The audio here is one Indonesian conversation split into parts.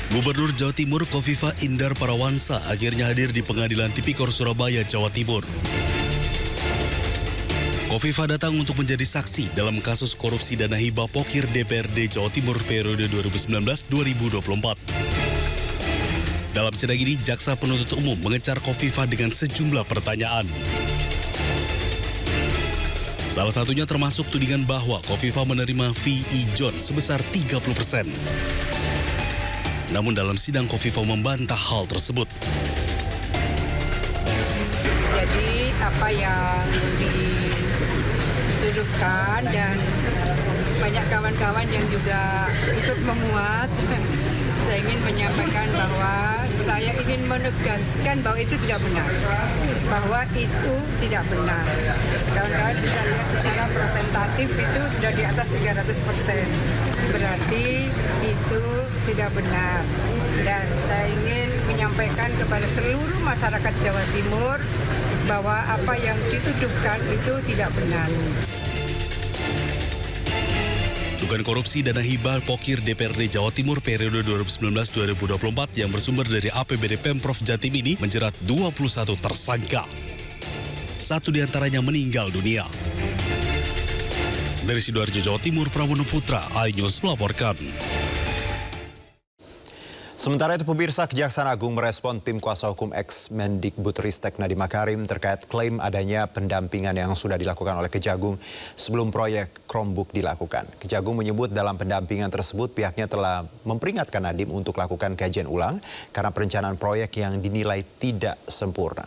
Gubernur Jawa Timur Kofifa Indar Parawansa akhirnya hadir di Pengadilan Tipikor Surabaya, Jawa Timur. Kofifa datang untuk menjadi saksi dalam kasus korupsi dana hibah Pokir DPRD Jawa Timur periode 2019-2024. Dalam sidang ini, Jaksa Penuntut Umum mengecar Kofifa dengan sejumlah pertanyaan. Salah satunya termasuk tudingan bahwa Kofifa menerima fee ijon sebesar 30%. Namun dalam sidang Kofifa membantah hal tersebut. Jadi apa yang dituduhkan dan banyak kawan-kawan yang juga ikut memuat, saya ingin menyampaikan bahwa saya ingin menegaskan bahwa itu tidak benar. Bahwa itu tidak benar. Kawan-kawan bisa lihat secara presentatif itu sudah di atas 300%. Berarti itu tidak benar. Dan saya ingin menyampaikan kepada seluruh masyarakat Jawa Timur bahwa apa yang dituduhkan itu tidak benar. Dugaan korupsi dana hibah Pokir DPRD Jawa Timur periode 2019-2024 yang bersumber dari APBD Pemprov Jatim ini menjerat 21 tersangka. Satu diantaranya meninggal dunia. Dari Sidoarjo, Jawa Timur, Pramono Putra, iNews melaporkan. Sementara itu pemirsa, Kejaksaan Agung merespon tim kuasa hukum ex-Mendikbudristek Nadiem Makarim terkait klaim adanya pendampingan yang sudah dilakukan oleh Kejagung sebelum proyek Chromebook dilakukan. Kejagung menyebut dalam pendampingan tersebut pihaknya telah memperingatkan Nadiem untuk lakukan kajian ulang karena perencanaan proyek yang dinilai tidak sempurna.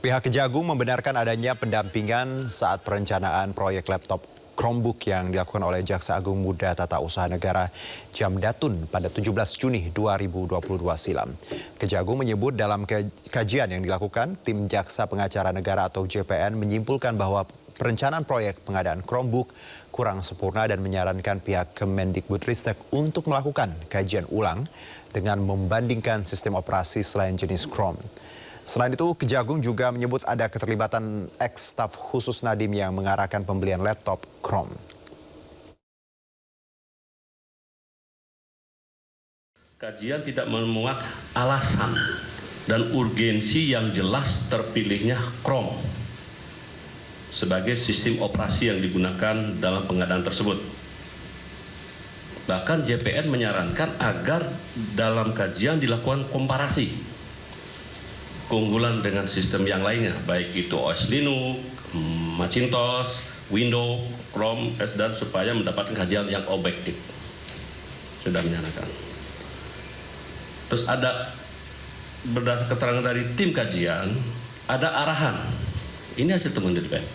Pihak Kejagung membenarkan adanya pendampingan saat perencanaan proyek laptop Chromebook yang dilakukan oleh Jaksa Agung Muda Tata Usaha Negara Jamdatun pada 17 Juni 2022 silam. Kejagung menyebut dalam kajian yang dilakukan, tim Jaksa Pengacara Negara atau JPN menyimpulkan bahwa perencanaan proyek pengadaan Chromebook kurang sempurna dan menyarankan pihak Kemendikbudristek untuk melakukan kajian ulang dengan membandingkan sistem operasi selain jenis Chrome. Selain itu, Kejagung juga menyebut ada keterlibatan ex-staf khusus Nadiem yang mengarahkan pembelian laptop Chrome. Kajian tidak memuat alasan dan urgensi yang jelas terpilihnya Chrome sebagai sistem operasi yang digunakan dalam pengadaan tersebut. Bahkan JPN menyarankan agar dalam kajian dilakukan komparasi keunggulan dengan sistem yang lainnya, baik itu OS Linux, Macintosh, Windows, Chrome, dan supaya mendapatkan kajian yang objektif. Sudah menyarankan. Terus ada berdasar keterangan dari tim kajian, ada arahan. Ini hasil temuan dari BPN.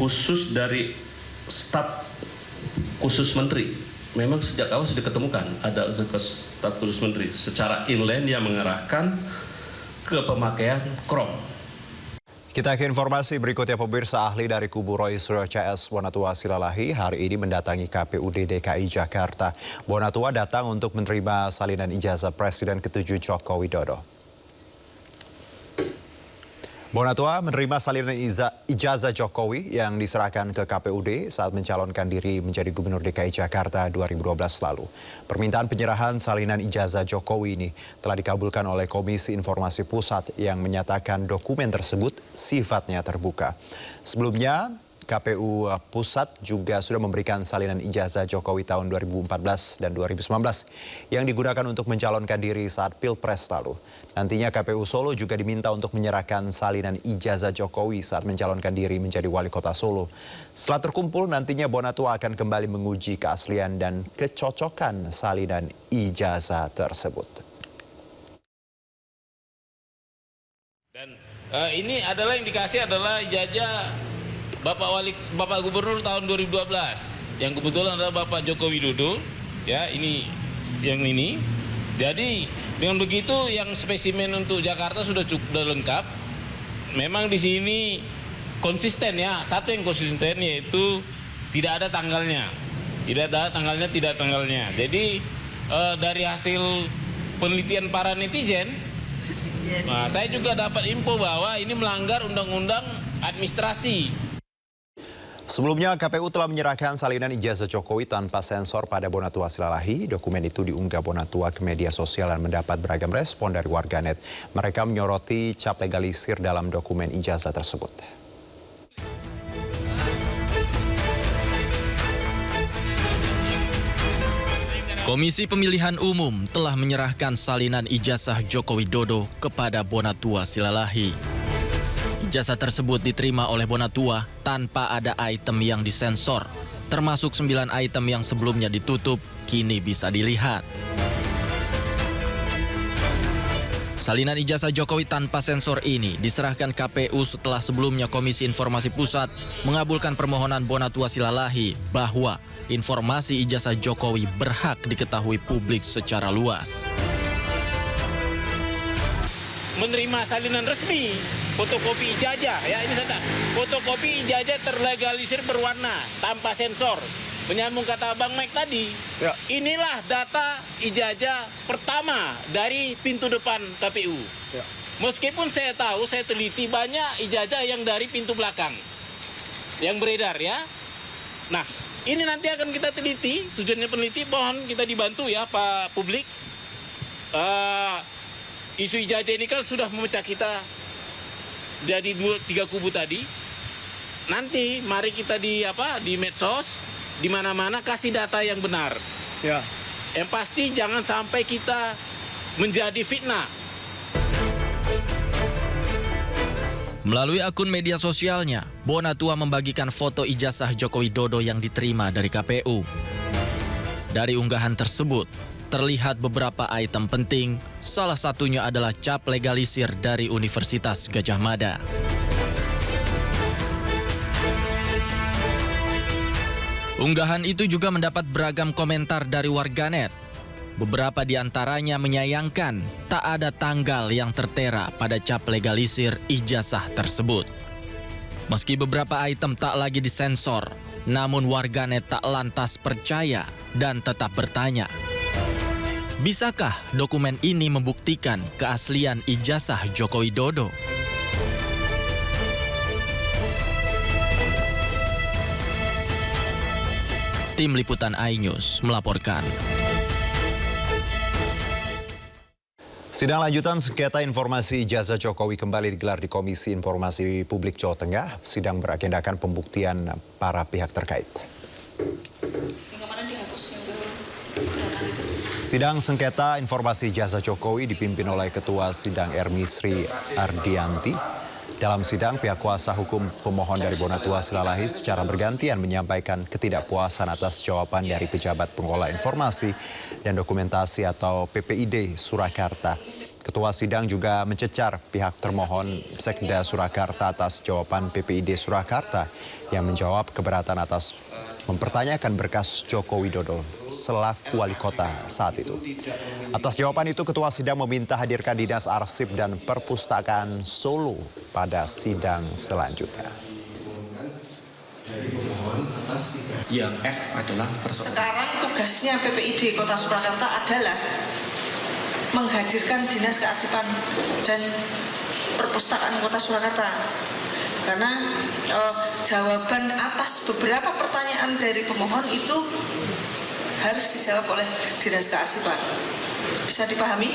Khusus dari staf khusus menteri. Memang sejak awal sudah diketemukan ada staf khusus menteri secara inline yang mengarahkan ke pemakaian Chrome. Kita ke informasi berikutnya, pemirsa. Ahli dari kubu Roy Suryo CS Bonatua Silalahi hari ini mendatangi KPUD DKI Jakarta. Bonatua datang untuk menerima salinan ijazah Presiden ke-7 Joko Widodo. Bonatua menerima salinan ijazah Jokowi yang diserahkan ke KPUD saat mencalonkan diri menjadi Gubernur DKI Jakarta 2012 lalu. Permintaan penyerahan salinan ijazah Jokowi ini telah dikabulkan oleh Komisi Informasi Pusat yang menyatakan dokumen tersebut sifatnya terbuka. Sebelumnya, KPU Pusat juga sudah memberikan salinan ijazah Jokowi tahun 2014 dan 2019 yang digunakan untuk mencalonkan diri saat Pilpres lalu. Nantinya KPU Solo juga diminta untuk menyerahkan salinan ijazah Jokowi saat mencalonkan diri menjadi wali kota Solo. Setelah terkumpul, nantinya Bonatua akan kembali menguji keaslian dan kecocokan salinan ijazah tersebut. Dan ini adalah yang dikasih adalah ijazah Bapak Gubernur tahun 2012 yang kebetulan adalah Bapak Joko Widodo, ya, ini yang ini. Jadi dengan begitu yang spesimen untuk Jakarta sudah cukup lengkap. Memang di sini konsisten, ya. Satu yang konsisten yaitu tidak ada tanggalnya. Tidak ada tanggalnya, tidak tanggalnya. Jadi dari hasil penelitian para netizen Nah, saya juga dapat info bahwa ini melanggar undang-undang administrasi. Sebelumnya, KPU telah menyerahkan salinan ijazah Jokowi tanpa sensor pada Bonatua Silalahi. Dokumen itu diunggah Bonatua ke media sosial dan mendapat beragam respon dari warganet. Mereka menyoroti cap legalisir dalam dokumen ijazah tersebut. Komisi Pemilihan Umum telah menyerahkan salinan ijazah Joko Widodo kepada Bonatua Silalahi. Ijazah tersebut diterima oleh Bonatua tanpa ada item yang disensor, termasuk 9 item yang sebelumnya ditutup, kini bisa dilihat. Salinan ijazah Jokowi tanpa sensor ini diserahkan KPU setelah sebelumnya Komisi Informasi Pusat mengabulkan permohonan Bonatua Silalahi bahwa informasi ijazah Jokowi berhak diketahui publik secara luas. Menerima salinan resmi fotokopi ijazah, ya ini saya fotokopi ijazah terlegalisir berwarna tanpa sensor. Menyambung kata Bang Mike tadi, ya. Inilah data ijazah pertama dari pintu depan KPU. Ya. Meskipun saya tahu, saya teliti banyak ijazah yang dari pintu belakang yang beredar ya. Nah, ini nanti akan kita teliti, tujuannya peneliti, mohon kita dibantu ya Pak publik. Isu ijazah ini kan sudah memecah kita jadi 3 kubu tadi. Nanti mari kita di medsos, di mana-mana kasih data yang benar. Ya. Yang pasti jangan sampai kita menjadi fitnah. Melalui akun media sosialnya, Bonatua membagikan foto ijazah Joko Widodo yang diterima dari KPU. Dari unggahan tersebut, terlihat beberapa item penting, salah satunya adalah cap legalisir dari Universitas Gadjah Mada. Unggahan itu juga mendapat beragam komentar dari warganet. Beberapa di antaranya menyayangkan tak ada tanggal yang tertera pada cap legalisir ijazah tersebut. Meski beberapa item tak lagi disensor, namun warganet tak lantas percaya dan tetap bertanya, bisakah dokumen ini membuktikan keaslian ijazah Joko Widodo? Tim Liputan iNews melaporkan. Sidang lanjutan sengketa informasi ijazah Jokowi kembali digelar di Komisi Informasi Publik Jawa Tengah. Sidang beragendakan pembuktian para pihak terkait. Sidang sengketa informasi ijazah Jokowi dipimpin oleh Ketua Sidang Ermi Sri Ardianti. Dalam sidang, pihak kuasa hukum pemohon dari Bonatua Silalahi secara bergantian menyampaikan ketidakpuasan atas jawaban dari pejabat pengelola informasi dan dokumentasi atau PPID Surakarta. Ketua sidang juga mencecar pihak termohon Sekda Surakarta atas jawaban PPID Surakarta yang menjawab keberatan atas mempertanyakan berkas Joko Widodo selaku wali kota saat itu. Atas jawaban itu, Ketua Sidang meminta hadirkan Dinas Arsip dan Perpustakaan Solo pada sidang selanjutnya. Yang F adalah persoalan. Sekarang tugasnya PPID Kota Surakarta adalah menghadirkan Dinas Kearsipan dan Perpustakaan Kota Surakarta. Karena jawaban atas beberapa pertanyaan dari pemohon itu harus dijawab oleh Dinas Kearsipan. Bisa dipahami?